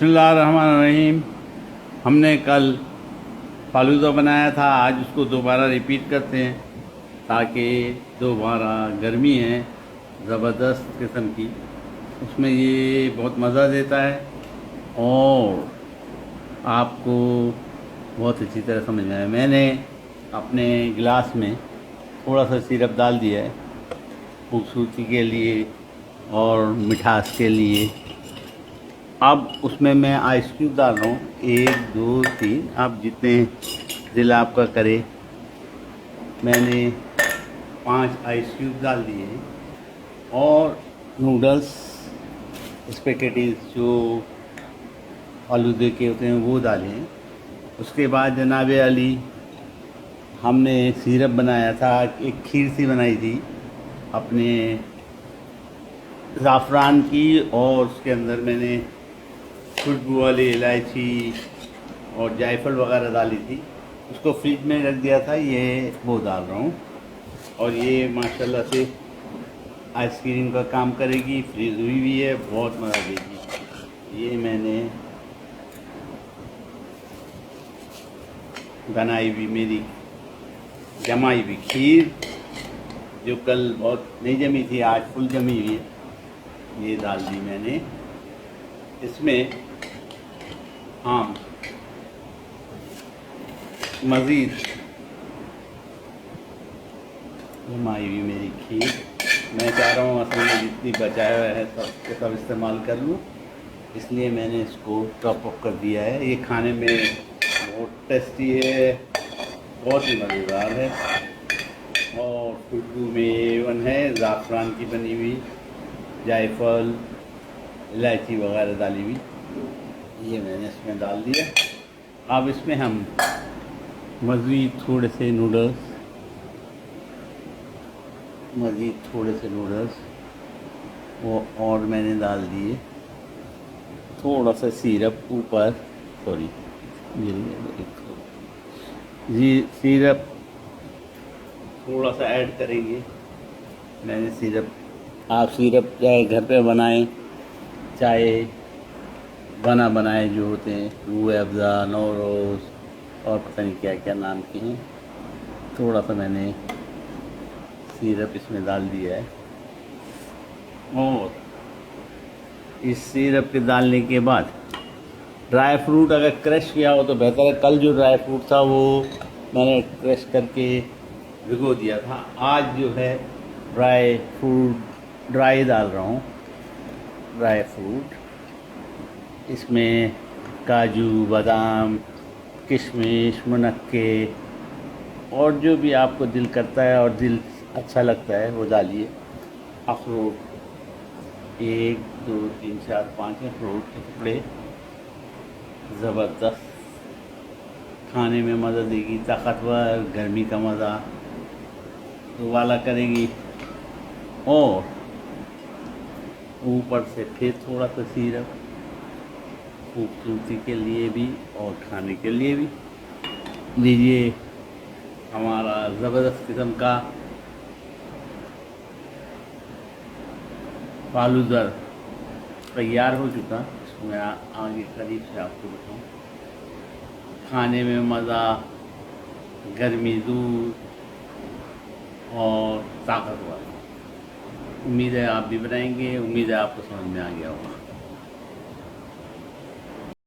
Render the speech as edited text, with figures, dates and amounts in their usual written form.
बिस्मिल्लाहिर्रहमानिर्रहीम। हमने कल फालूदा बनाया था, आज उसको दोबारा रिपीट करते हैं ताकि दोबारा गर्मी है ज़बरदस्त किस्म की, उसमें ये बहुत मज़ा देता है और आपको बहुत अच्छी तरह समझ में आया। मैंने अपने गिलास में थोड़ा सा सिरप डाल दिया है खूबसूरती के लिए और मिठास के लिए। अब उसमें मैं आइस क्यूब डाल रहा हूँ, 1 2 3, आप जितने दिल आपका करे। मैंने 5 आइस क्यूब डाल दिए हैं और नूडल्स स्पेगेटीज जो आलूदे के होते हैं वो डाले हैं। उसके बाद जनाब अली हमने सिरप बनाया था, एक खीर सी बनाई थी अपने ज़ाफ़रान की, और उसके अंदर मैंने खुशबू वाली इलायची और जायफल वगैरह डाली थी। उसको फ्रिज में रख दिया था, ये वो डाल रहा हूँ और ये माशाल्लाह से आइसक्रीम का काम करेगी, फ्रीज हुई भी है, बहुत मज़ा देगी। ये मैंने बनाई हुई मेरी जमाई हुई खीर जो कल बहुत नहीं जमी थी, आज फुल जमी हुई है, ये डाल दी मैंने। इसमें आम मज़ीद जमाई हुई मेरी खीर, मैं चाह रहा हूँ असल में जितनी बचाया हुआ है सब इस्तेमाल कर लूँ, इसलिए मैंने इसको टॉप अप कर दिया है। ये खाने में बहुत टेस्टी है, बहुत ही मज़ेदार है और खुशबू में A1 है। ज़ाफ़रान की बनी हुई, जायफल इलायची वगैरह डाली हुई, ये मैंने इसमें डाल दिया। अब इसमें हम मज़ीद थोड़े से नूडल्स वो और मैंने डाल दिए, थोड़ा सा सिरप ऊपर, सॉरी जी सिरप थोड़ा सा ऐड करेंगे। मैंने सिरप, आप सिरप चाहे घर पे बनाएं चाहे बनाए जो होते हैं, रूह अफ़ज़ा, नौरोज़ और पता नहीं क्या क्या नाम के हैं, थोड़ा सा मैंने सिरप इसमें डाल दिया है। और इस सिरप के डालने के बाद ड्राई फ्रूट अगर क्रश किया हो तो बेहतर है। कल जो ड्राई फ्रूट था वो मैंने क्रश करके भिगो दिया था, आज जो है ड्राई डाल रहा हूँ ड्राई फ्रूट। इसमें काजू, बादाम, किशमिश, मुनक्के और जो भी आपको दिल करता है और दिल अच्छा लगता है वो डालिए। अखरोट 1 2 3 4 5 अखरोट के टुकड़े, ज़बरदस्त खाने में मज़ा देगी, ताकतवर, गर्मी का मज़ा वाला करेगी। और ऊपर से फिर थोड़ा सा सिरप खूबसूरती के लिए भी और खाने के लिए भी। लीजिए, हमारा ज़बरदस्त किस्म का फालूदा तैयार हो चुका। इसको मैं आगे करीब से आपको बताऊँ। खाने में मज़ा, गर्मी दूर और ताकतवर। उम्मीद है आप भी बनाएंगे, उम्मीद है आपको समझ में आ गया होगा।